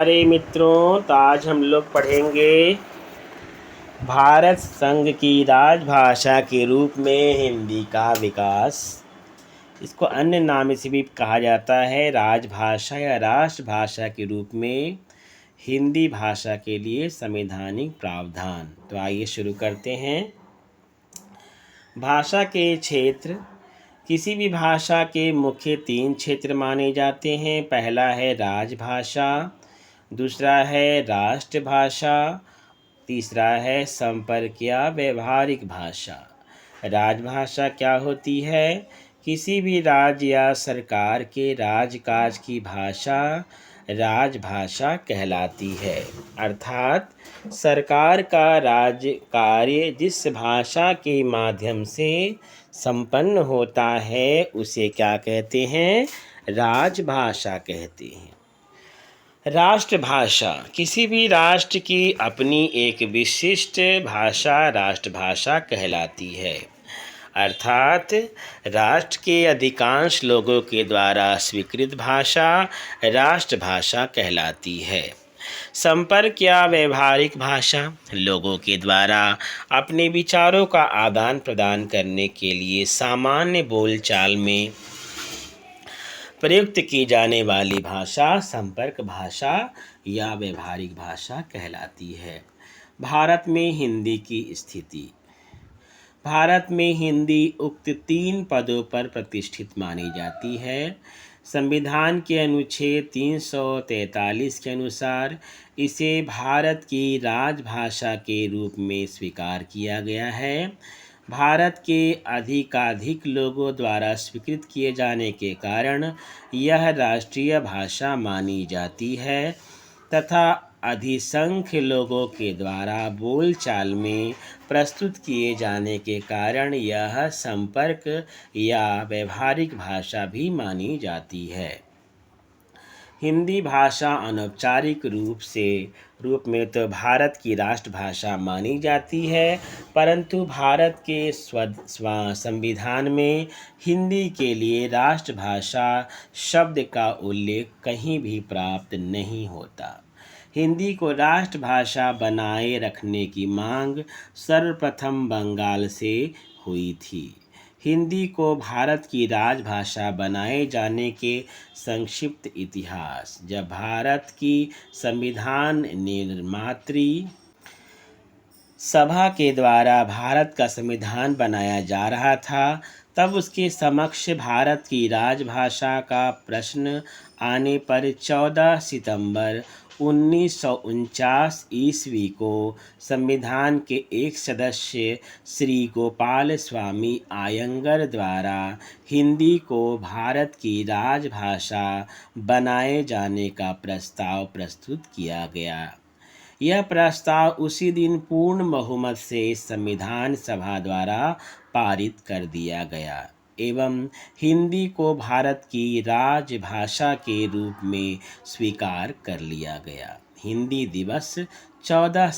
अरे मित्रों, तो आज हम लोग पढ़ेंगे भारत संघ की राजभाषा के रूप में हिंदी का विकास। इसको अन्य नाम से भी कहा जाता है राजभाषा या राष्ट्रभाषा के रूप में हिंदी भाषा के लिए संवैधानिक प्रावधान। तो आइए शुरू करते हैं। भाषा के क्षेत्र। किसी भी भाषा के मुख्य 3 क्षेत्र माने जाते हैं। पहला है राजभाषा, दूसरा है राष्ट्रभाषा, तीसरा है संपर्क या व्यवहारिक भाषा। राजभाषा क्या होती है? किसी भी राज्य या सरकार के राजकाज की भाषा राजभाषा कहलाती है। अर्थात सरकार का राज्य कार्य जिस भाषा के माध्यम से संपन्न होता है उसे क्या कहते हैं? राजभाषा कहते हैं। राष्ट्रभाषा। किसी भी राष्ट्र की अपनी एक विशिष्ट भाषा राष्ट्रभाषा कहलाती है। अर्थात राष्ट्र के अधिकांश लोगों के द्वारा स्वीकृत भाषा राष्ट्रभाषा कहलाती है। संपर्क या व्यवहारिक भाषा। लोगों के द्वारा अपने विचारों का आदान प्रदान करने के लिए सामान्य बोलचाल में प्रयुक्त की जाने वाली भाषा संपर्क भाषा या व्यवहारिक भाषा कहलाती है। भारत में हिंदी की स्थिति। भारत में हिंदी उक्त 3 पदों पर प्रतिष्ठित मानी जाती है। संविधान के अनुच्छेद 343 के अनुसार इसे भारत की राजभाषा के रूप में स्वीकार किया गया है। भारत के अधिकाधिक लोगों द्वारा स्वीकृत किए जाने के कारण यह राष्ट्रीय भाषा मानी जाती है तथा अधिसंख्य लोगों के द्वारा बोलचाल में प्रस्तुत किए जाने के कारण यह संपर्क या व्यवहारिक भाषा भी मानी जाती है। हिंदी भाषा अनौपचारिक रूप में तो भारत की राष्ट्रभाषा मानी जाती है, परंतु भारत के संविधान में हिंदी के लिए राष्ट्रभाषा शब्द का उल्लेख कहीं भी प्राप्त नहीं होता। हिंदी को राष्ट्रभाषा बनाए रखने की मांग सर्वप्रथम बंगाल से हुई थी। हिंदी को भारत की राजभाषा बनाए जाने के संक्षिप्त इतिहास। जब भारत की संविधान निर्मात्री सभा के द्वारा भारत का संविधान बनाया जा रहा था, तब उसके समक्ष भारत की राजभाषा का प्रश्न आने पर 14 सितंबर 1949 ईस्वी को संविधान के एक सदस्य श्री गोपाल स्वामी आयंगर द्वारा हिंदी को भारत की राजभाषा बनाए जाने का प्रस्ताव प्रस्तुत किया गया। यह प्रस्ताव उसी दिन पूर्ण बहुमत से संविधान सभा द्वारा पारित कर दिया गया एवं हिंदी को भारत की राजभाषा के रूप में स्वीकार कर लिया गया। हिंदी दिवस 14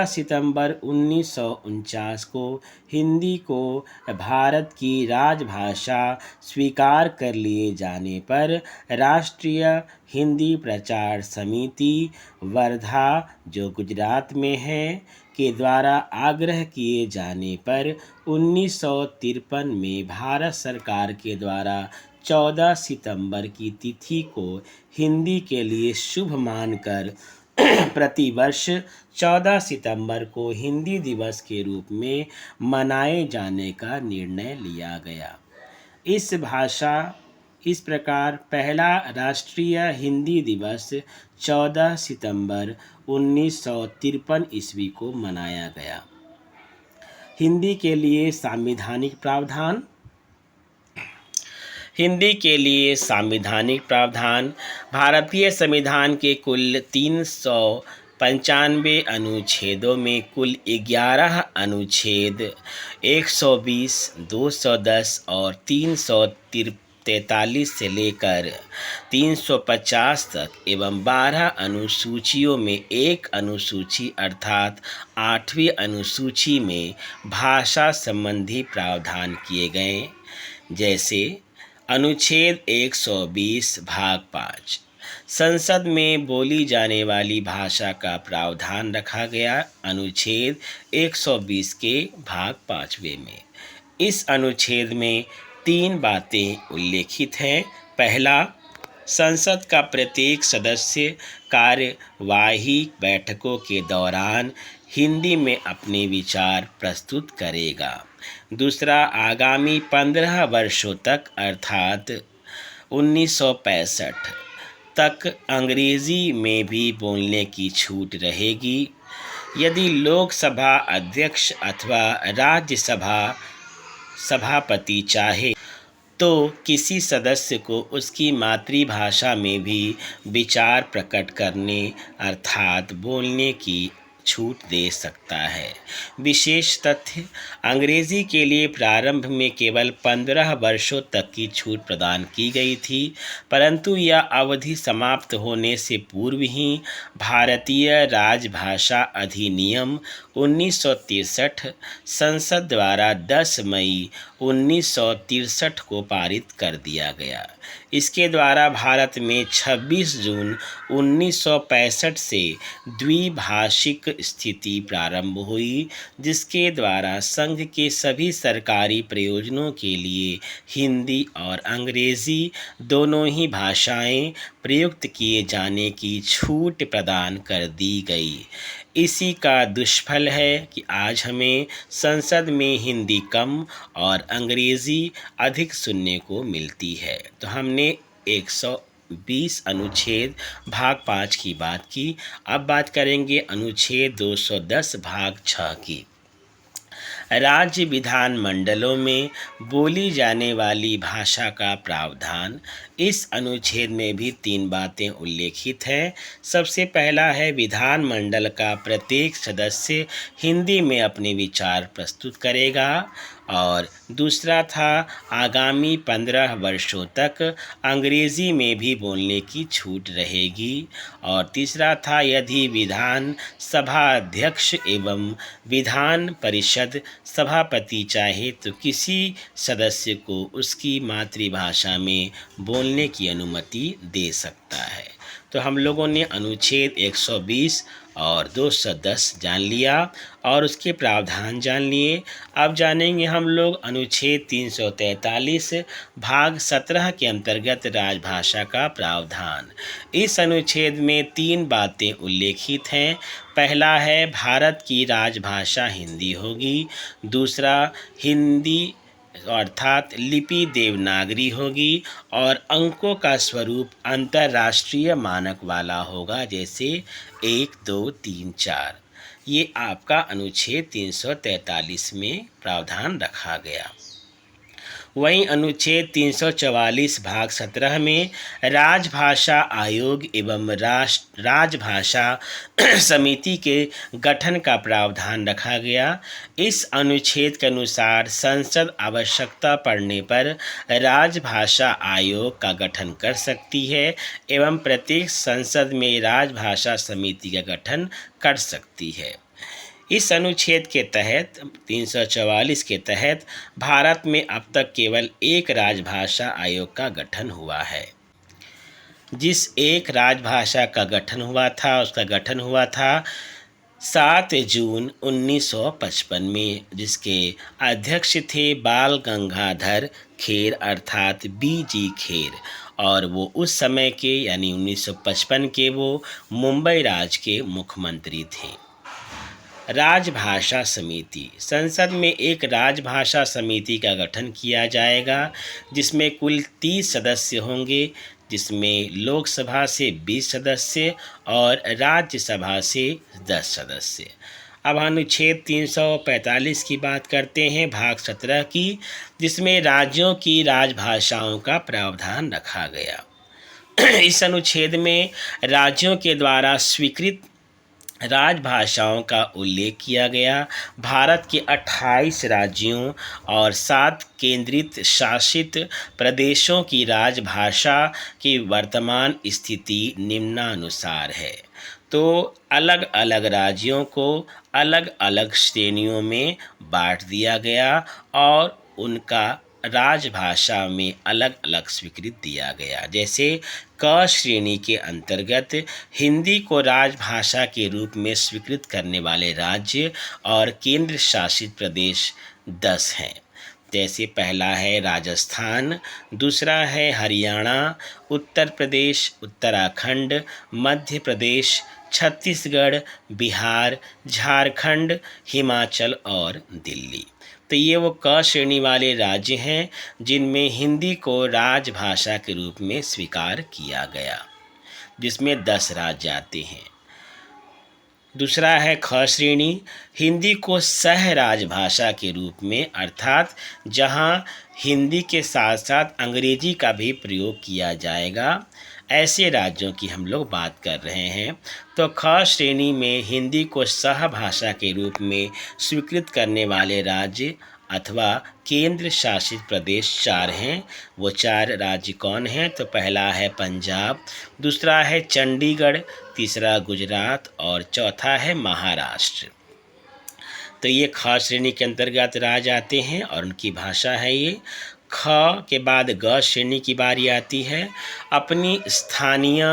सितंबर 1949 को हिंदी को भारत की राजभाषा स्वीकार कर लिए जाने पर राष्ट्रीय हिंदी प्रचार समिति वर्धा, जो गुजरात में है, के द्वारा आग्रह किए जाने पर 1953 में भारत सरकार के द्वारा 14 सितंबर की तिथि को हिंदी के लिए शुभ मानकर प्रतिवर्ष 14 सितंबर को हिंदी दिवस के रूप में मनाए जाने का निर्णय लिया गया। इस प्रकार पहला राष्ट्रीय हिंदी दिवस 14 सितंबर 1953 ईस्वी को मनाया गया। हिंदी के लिए संवैधानिक प्रावधान। हिंदी के लिए संवैधानिक प्रावधान। भारतीय संविधान के कुल 395 अनुच्छेदों में कुल 11 अनुच्छेद 120, 210 और 343 से लेकर 350 तक एवं 12 अनुसूचियों में एक अनुसूची अर्थात 8वीं अनुसूची में भाषा संबंधी प्रावधान किए गए। जैसे अनुच्छेद 120 भाग 5 संसद में बोली जाने वाली भाषा का प्रावधान रखा गया अनुच्छेद 120 के भाग 5वें में। इस अनुच्छेद में 3 बातें उल्लेखित हैं। पहला, संसद का प्रत्येक सदस्य कार्यवाही बैठकों के दौरान हिंदी में अपने विचार प्रस्तुत करेगा। दूसरा, आगामी 15 वर्षों तक अर्थात 1965 तक अंग्रेजी में भी बोलने की छूट रहेगी। यदि लोकसभा अध्यक्ष अथवा राज्यसभा सभापति चाहे तो किसी सदस्य को उसकी मातृभाषा में भी विचार प्रकट करने अर्थात बोलने की छूट दे सकता है। विशेष तथ्य, अंग्रेजी के लिए प्रारंभ में केवल 15 वर्षों तक की छूट प्रदान की गई थी, परंतु यह अवधि समाप्त होने से पूर्व ही भारतीय राजभाषा अधिनियम 1963 संसद द्वारा 10 मई 1963 को पारित कर दिया गया। इसके द्वारा भारत में 26 जून 1965 से द्विभाषिक स्थिति प्रारंभ हुई, जिसके द्वारा संघ के सभी सरकारी प्रयोजनों के लिए हिंदी और अंग्रेजी दोनों ही भाषाएं प्रयुक्त किए जाने की छूट प्रदान कर दी गई। इसी का दुष्फल है कि आज हमें संसद में हिंदी कम और अंग्रेज़ी अधिक सुनने को मिलती है। तो हमने 120 अनुच्छेद भाग 5 की बात की। अब बात करेंगे अनुच्छेद 210 भाग 6 की। राज्य विधानमंडलों में बोली जाने वाली भाषा का प्रावधान। इस अनुच्छेद में भी 3 बातें उल्लेखित हैं। सबसे पहला है, विधानमंडल का प्रत्येक सदस्य हिंदी में अपने विचार प्रस्तुत करेगा, और दूसरा था, आगामी 15 वर्षों तक अंग्रेजी में भी बोलने की छूट रहेगी, और तीसरा था, यदि विधान सभा अध्यक्ष एवं विधान परिषद सभापति चाहे तो किसी सदस्य को उसकी मातृभाषा में बोलने की अनुमति दे सकता है। तो हम लोगों ने अनुच्छेद 120 और 210 जान लिया और उसके प्रावधान जान लिए। अब जानेंगे हम लोग अनुच्छेद 343 भाग 17 के अंतर्गत राजभाषा का प्रावधान। इस अनुच्छेद में 3 बातें उल्लेखित हैं। पहला है, भारत की राजभाषा हिंदी होगी। दूसरा, हिंदी अर्थात लिपि देवनागरी होगी, और अंकों का स्वरूप अंतर्राष्ट्रीय मानक वाला होगा, जैसे 1, 2, 3, 4। ये आपका अनुच्छेद 343 में प्रावधान रखा गया। वहीं अनुच्छेद 344 भाग 17 में राजभाषा आयोग एवं राजभाषा समिति के गठन का प्रावधान रखा गया। इस अनुच्छेद के अनुसार संसद आवश्यकता पड़ने पर राजभाषा आयोग का गठन कर सकती है एवं प्रत्येक संसद में राजभाषा समिति का गठन कर सकती है। इस अनुच्छेद के तहत 344 के तहत भारत में अब तक केवल एक राजभाषा आयोग का गठन हुआ है। जिस एक राजभाषा का गठन हुआ था उसका गठन हुआ था 7 जून 1955 में, जिसके अध्यक्ष थे बाल गंगाधर खेर अर्थात BG खेर, और वो उस समय के यानी 1955 के वो मुंबई राज्य के मुख्यमंत्री थे। राजभाषा समिति। संसद में एक राजभाषा समिति का गठन किया जाएगा, जिसमें कुल 30 सदस्य होंगे, जिसमें लोकसभा से 20 सदस्य और राज्यसभा से 10 सदस्य। अब अनुच्छेद 345 की बात करते हैं, भाग 17 की, जिसमें राज्यों की राजभाषाओं का प्रावधान रखा गया। इस अनुच्छेद में राज्यों के द्वारा स्वीकृत राजभाषाओं का उल्लेख किया गया। भारत के 28 राज्यों और 7 केंद्रित शासित प्रदेशों की राजभाषा की वर्तमान स्थिति निम्नानुसार है। तो अलग अलग राज्यों को अलग अलग श्रेणियों में बांट दिया गया और उनका राजभाषा में अलग अलग स्वीकृति दिया गया। जैसे क श्रेणी के अंतर्गत हिंदी को राजभाषा के रूप में स्वीकृत करने वाले राज्य और केंद्र शासित प्रदेश 10 हैं। जैसे पहला है राजस्थान, दूसरा है हरियाणा, उत्तर प्रदेश, उत्तराखंड, मध्य प्रदेश, छत्तीसगढ़, बिहार, झारखंड, हिमाचल और दिल्ली। तो ये वो क श्रेणी वाले राज्य हैं जिनमें हिंदी को राजभाषा के रूप में स्वीकार किया गया, जिसमें 10 राज्य आते हैं। दूसरा है ख श्रेणी, हिंदी को सह राजभाषा के रूप में, अर्थात जहां हिंदी के साथ साथ अंग्रेजी का भी प्रयोग किया जाएगा, ऐसे राज्यों की हम लोग बात कर रहे हैं। तो ख श्रेणी में हिंदी को सह भाषा के रूप में स्वीकृत करने वाले राज्य अथवा केंद्र शासित प्रदेश 4 हैं। वो 4 राज्य कौन हैं? तो पहला है पंजाब, दूसरा है चंडीगढ़, तीसरा गुजरात और चौथा है महाराष्ट्र। तो ये ख श्रेणी के अंतर्गत राज्य आते हैं और उनकी भाषा है ये। ख के बाद ग श्रेणी की बारी आती है। अपनी स्थानीय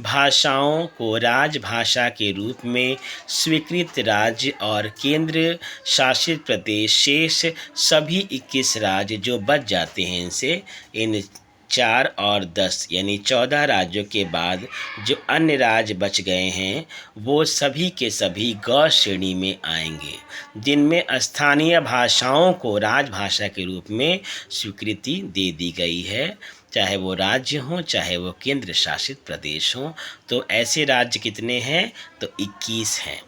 भाषाओं को राजभाषा के रूप में स्वीकृत राज्य और केंद्र शासित प्रदेश शेष सभी 21 राज्य जो बच जाते हैं इनसे, इन 4 और 10 यानी 14 राज्यों के बाद जो अन्य राज्य बच गए हैं वो सभी के सभी ग श्रेणी में आएंगे, जिनमें स्थानीय भाषाओं को राजभाषा के रूप में स्वीकृति दे दी गई है, चाहे वो राज्य हों चाहे वो केंद्र शासित प्रदेश हों। तो ऐसे राज्य कितने हैं? तो 21 हैं।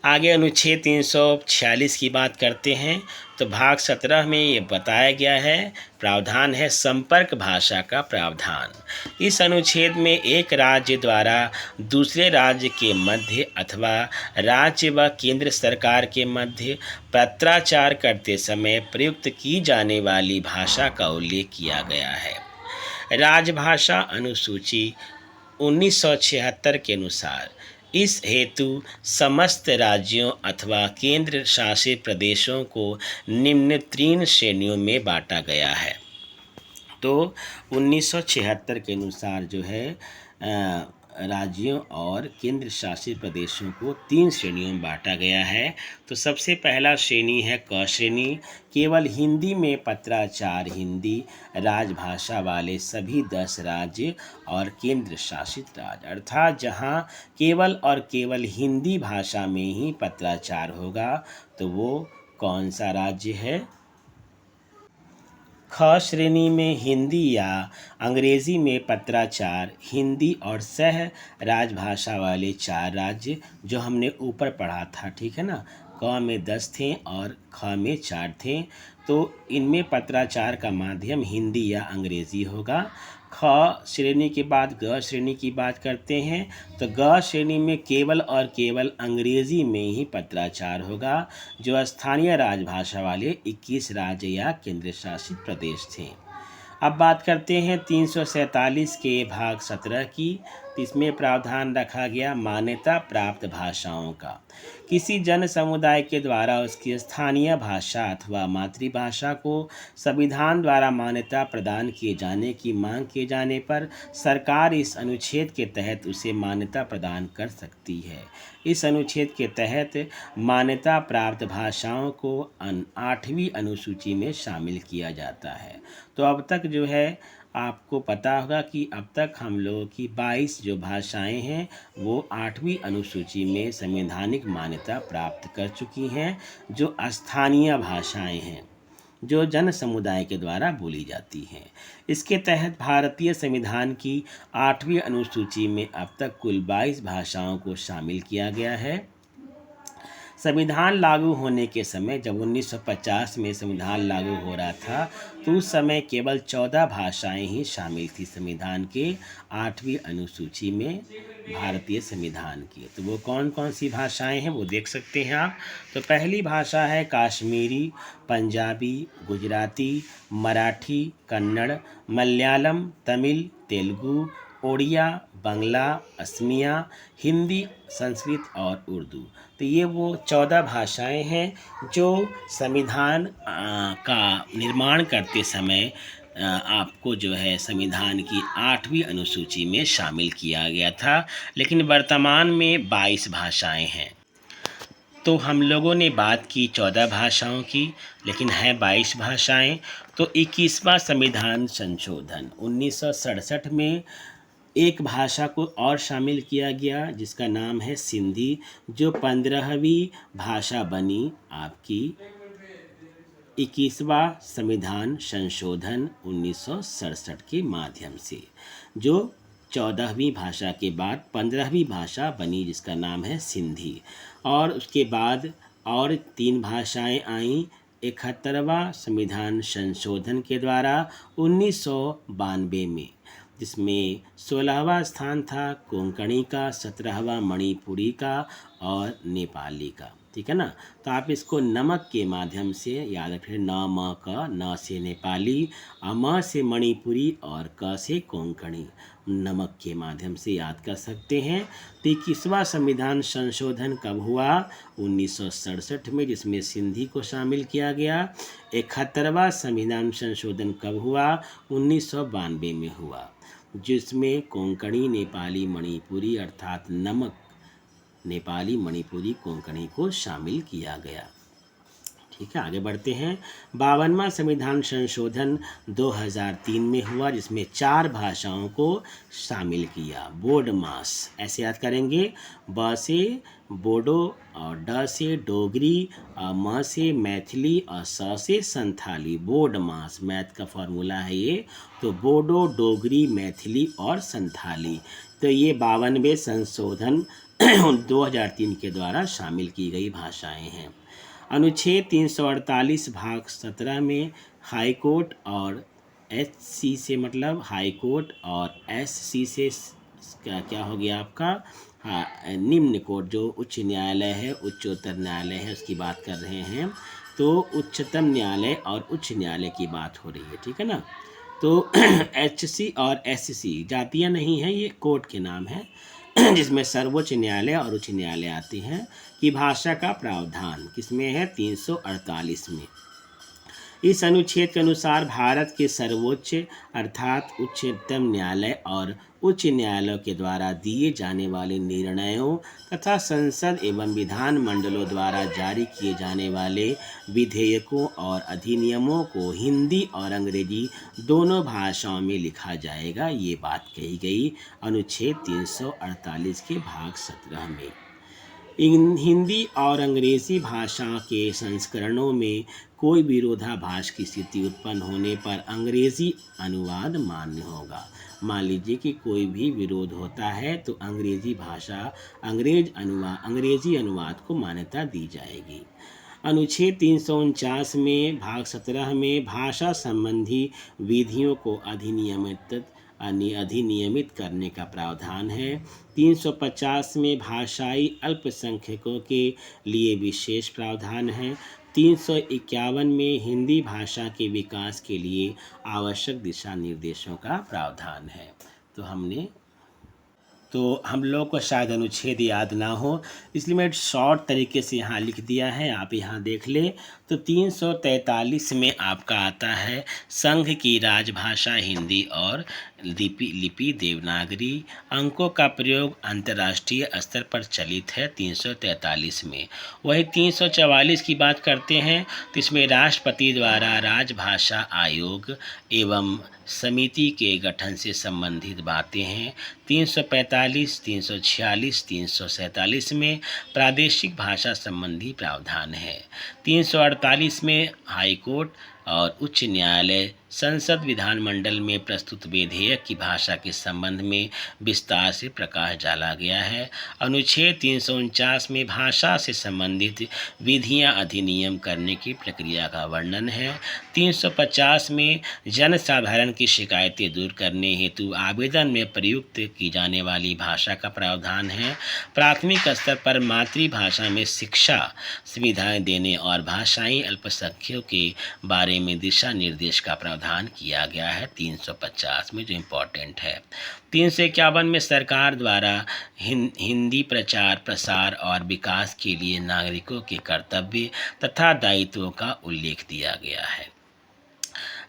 आगे अनुच्छेद 346 की बात करते हैं। तो भाग 17 में ये बताया गया है, प्रावधान है संपर्क भाषा का प्रावधान। इस अनुच्छेद में एक राज्य द्वारा दूसरे राज्य के मध्य अथवा राज्य व केंद्र सरकार के मध्य पत्राचार करते समय प्रयुक्त की जाने वाली भाषा का उल्लेख किया गया है। राजभाषा अनुसूची 1976 के अनुसार इस हेतु समस्त राज्यों अथवा केंद्र शासित प्रदेशों को निम्न 3 श्रेणियों में बांटा गया है। तो 1976 के अनुसार जो है राज्यों और केंद्र शासित प्रदेशों को 3 श्रेणियों में बांटा गया है। तो सबसे पहला श्रेणी है क श्रेणी, केवल हिंदी में पत्राचार हिंदी राजभाषा वाले सभी 10 राज्य और केंद्र शासित राज्य, अर्थात जहां केवल और केवल हिंदी भाषा में ही पत्राचार होगा, तो वो कौन सा राज्य है? ख श्रेणी में हिंदी या अंग्रेजी में पत्राचार हिंदी और सह राजभाषा वाले 4 राज्य जो हमने ऊपर पढ़ा था, ठीक है ना। क में 10 थे और ख में 4 थे। तो इनमें पत्राचार का माध्यम हिंदी या अंग्रेजी होगा। ख श्रेणी के बाद ग श्रेणी की बात करते हैं। तो ग श्रेणी में केवल और केवल अंग्रेजी में ही पत्राचार होगा, जो स्थानीय राजभाषा वाले 21 राज्य या केंद्र शासित प्रदेश थे। अब बात करते हैं 347 के भाग 17 की। इसमें प्रावधान रखा गया मान्यता प्राप्त भाषाओं का। किसी जन समुदाय के द्वारा उसकी स्थानीय भाषा अथवा मातृभाषा को संविधान द्वारा मान्यता प्रदान किए जाने की मांग किए जाने पर सरकार इस अनुच्छेद के तहत उसे मान्यता प्रदान कर सकती है। इस अनुच्छेद के तहत मान्यता प्राप्त भाषाओं को 8वीं अनुसूची में शामिल किया जाता है। तो अब तक जो है आपको पता होगा कि अब तक हम लोगों की 22 जो भाषाएं हैं वो 8वीं अनुसूची में संवैधानिक मान्यता प्राप्त कर चुकी हैं, जो स्थानीय भाषाएं हैं जो जन समुदाय के द्वारा बोली जाती हैं। इसके तहत भारतीय संविधान की 8वीं अनुसूची में अब तक कुल 22 भाषाओं को शामिल किया गया है। संविधान लागू होने के समय, जब 1950 में संविधान लागू हो रहा था, तो उस समय केवल 14 भाषाएं ही शामिल थी संविधान के 8वीं अनुसूची में भारतीय संविधान की। तो वो कौन कौन सी भाषाएं हैं वो देख सकते हैं आप। तो पहली भाषा है काश्मीरी, पंजाबी, गुजराती, मराठी, कन्नड़, मलयालम, तमिल, तेलुगु, ओडिया, बांग्ला, असमिया, हिंदी, संस्कृत और उर्दू। तो ये वो 14 भाषाएं हैं जो संविधान का निर्माण करते समय आपको जो है संविधान की 8वीं अनुसूची में शामिल किया गया था, लेकिन वर्तमान में 22 भाषाएं हैं। तो हम लोगों ने बात की 14 भाषाओं की, लेकिन है 22 भाषाएं। तो 21वां संविधान संशोधन 1967 में एक भाषा को और शामिल किया गया जिसका नाम है सिंधी, जो 15वीं भाषा बनी आपकी 21वां संविधान संशोधन 1967 के माध्यम से, जो 14वीं भाषा के बाद 15वीं भाषा बनी जिसका नाम है सिंधी। और उसके बाद और 3 भाषाएं आईं 71वां संविधान संशोधन के द्वारा 1992 में, जिसमें 16वां स्थान था कोंकणी का, 17वां मणिपुरी का और नेपाली का। ठीक है ना। तो आप इसको नमक के माध्यम से याद रखें, न म क, न से नेपाली, म से मणिपुरी और क से कोंकणी, नमक के माध्यम से याद कर सकते हैं। तो 21वां संविधान संशोधन कब हुआ? 1967 में, जिसमें सिंधी को शामिल किया गया। 71वां संविधान संशोधन कब हुआ? 1992 में हुआ, जिसमें कोंकणी, नेपाली, मणिपुरी अर्थात नमक, नेपाली, मणिपुरी, कोंकणी को शामिल किया गया। ठीक है, आगे बढ़ते हैं। 52वां संविधान संशोधन 2003 में हुआ, जिसमें 4 भाषाओं को शामिल किया। बोड मास ऐसे याद करेंगे, ब से बोडो और ड से डोगरी और म से मैथिली और स से संथाली। बोड मास मैथ का फॉर्मूला है ये। तो बोडो, डोगरी, मैथिली और संथाली। तो ये 52वें संशोधन 2003 के द्वारा शामिल की गई भाषाएं हैं। अनुच्छेद 348 भाग 17 में हाई कोर्ट और एचसी से मतलब हाई कोर्ट और एससी से क्या हो गया आपका निम्न कोर्ट, जो उच्च न्यायालय है, उच्चतर न्यायालय है, उसकी बात कर रहे हैं। तो उच्चतम न्यायालय और उच्च न्यायालय की बात हो रही है। ठीक है ना। तो एचसी और एससी जातियां नहीं हैं, ये कोर्ट के नाम है, जिसमें सर्वोच्च न्यायालय और उच्च न्यायालय आते हैं। कि भाषा का प्रावधान किसमें है? 348 में। इस अनुच्छेद के अनुसार भारत के सर्वोच्च अर्थात उच्चतम न्यायालय और उच्च न्यायालयों के द्वारा दिए जाने वाले निर्णयों तथा संसद एवं विधान मंडलों द्वारा जारी किए जाने वाले विधेयकों और अधिनियमों को हिंदी और अंग्रेजी दोनों भाषाओं में लिखा जाएगा। ये बात कही गई अनुच्छेद 348 के भाग 17 में। हिंदी और अंग्रेजी भाषा के संस्करणों में कोई विरोधाभास की स्थिति उत्पन्न होने पर अंग्रेजी अनुवाद मान्य होगा। मान लीजिए कि कोई भी विरोध होता है तो अंग्रेजी भाषा अंग्रेजी अनुवाद को मान्यता दी जाएगी। अनुच्छेद 349 में भाग 17 में भाषा संबंधी विधियों को अधिनियमित करने का प्रावधान है। 350 में भाषाई अल्पसंख्यकों के लिए विशेष प्रावधान है। 351 में हिंदी भाषा के विकास के लिए आवश्यक दिशा निर्देशों का प्रावधान है। तो हम लोग को शायद अनुच्छेद याद ना हो, इसलिए मैं शॉर्ट तरीके से यहाँ लिख दिया है, आप यहाँ देख लें। तो 343 में आपका आता है संघ की राजभाषा हिंदी और लिपि देवनागरी। अंकों का प्रयोग अंतर्राष्ट्रीय स्तर पर चलित है 343 में। वही 344 की बात करते हैं तो इसमें राष्ट्रपति द्वारा राजभाषा आयोग एवं समिति के गठन से संबंधित बातें हैं। 345, 346, 347 में प्रादेशिक भाषा संबंधी प्रावधान है। 348 में हाई कोर्ट और उच्च न्यायालय संसद विधानमंडल में प्रस्तुत विधेयक की भाषा के संबंध में विस्तार से प्रकाश डाला गया है। अनुच्छेद 349 में भाषा से संबंधित विधियां अधिनियम करने की प्रक्रिया का वर्णन है। 350 में जन साधारण की शिकायतें दूर करने हेतु आवेदन में प्रयुक्त की जाने वाली भाषा का प्रावधान है। प्राथमिक स्तर पर मातृभाषा में शिक्षा सुविधाएं देने और भाषाई अल्पसंख्यकों के बारे में दिशा निर्देश का प्रावधान प्रावधान किया गया है 350 में, जो इम्पोर्टेंट है। 351 में सरकार द्वारा हिंदी प्रचार प्रसार और विकास के लिए नागरिकों के कर्तव्य तथा दायित्वों का उल्लेख दिया गया है।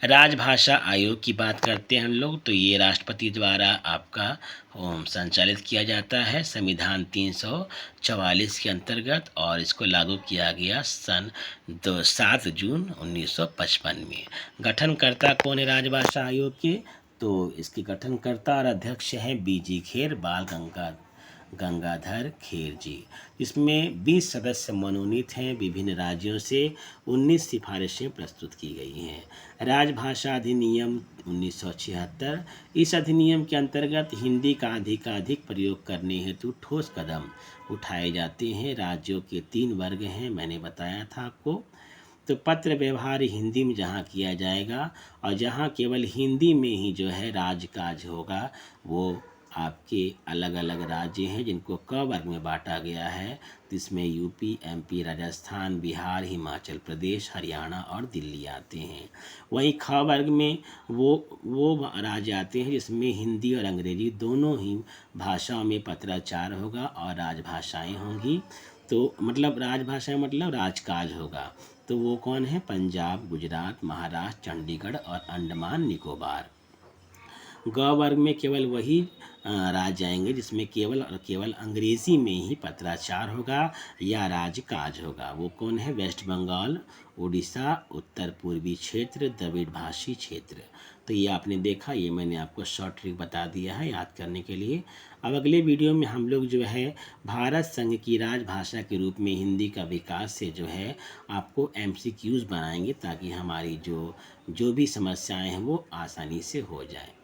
राजभाषा आयोग की बात करते हैं हम लोग, तो ये राष्ट्रपति द्वारा आपका संचालित किया जाता है संविधान 344 के अंतर्गत, और इसको लागू किया गया सन 7 जून 1955 में। गठनकर्ता कौन है राजभाषा आयोग के? तो इसके गठनकर्ता और अध्यक्ष हैं बीजी खेर बाल गंगाधर खेर जी। इसमें 20 सदस्य मनोनीत हैं। विभिन्न राज्यों से 19 सिफारिशें प्रस्तुत की गई हैं। राजभाषा अधिनियम 1976, इस अधिनियम के अंतर्गत हिंदी का अधिकाधिक प्रयोग करने हेतु ठोस कदम उठाए जाते हैं। राज्यों के 3 वर्ग हैं, मैंने बताया था आपको। तो पत्र व्यवहार हिंदी में जहाँ किया जाएगा, और जहाँ केवल हिंदी में ही जो है राजकाज होगा, वो आपके अलग अलग राज्य हैं जिनको क वर्ग में बांटा गया है। जिसमें यूपी, एमपी, राजस्थान, बिहार, हिमाचल प्रदेश, हरियाणा और दिल्ली आते हैं। वहीं ख वर्ग में वो राज्य आते हैं जिसमें हिंदी और अंग्रेजी दोनों ही भाषाओं में पत्राचार होगा और राजभाषाएं होंगी। तो मतलब राजभाषा मतलब राजकाज होगा। तो वो कौन है? पंजाब, गुजरात, महाराष्ट्र, चंडीगढ़ और अंडमान निकोबार। ग वर्ग में केवल वही राज्य आएंगे जिसमें केवल और केवल अंग्रेजी में ही पत्राचार होगा या राजकाज होगा। वो कौन है? वेस्ट बंगाल, उड़ीसा, उत्तर पूर्वी क्षेत्र, द्रविड़ भाषी क्षेत्र। तो ये आपने देखा, ये मैंने आपको शॉर्ट ट्रिक बता दिया है याद करने के लिए। अब अगले वीडियो में हम लोग जो है भारत संघ की राजभाषा के रूप में हिंदी का विकास से जो है आपको MCQs बनाएंगे, ताकि हमारी जो भी समस्याएं हैं वो आसानी से हो जाएं।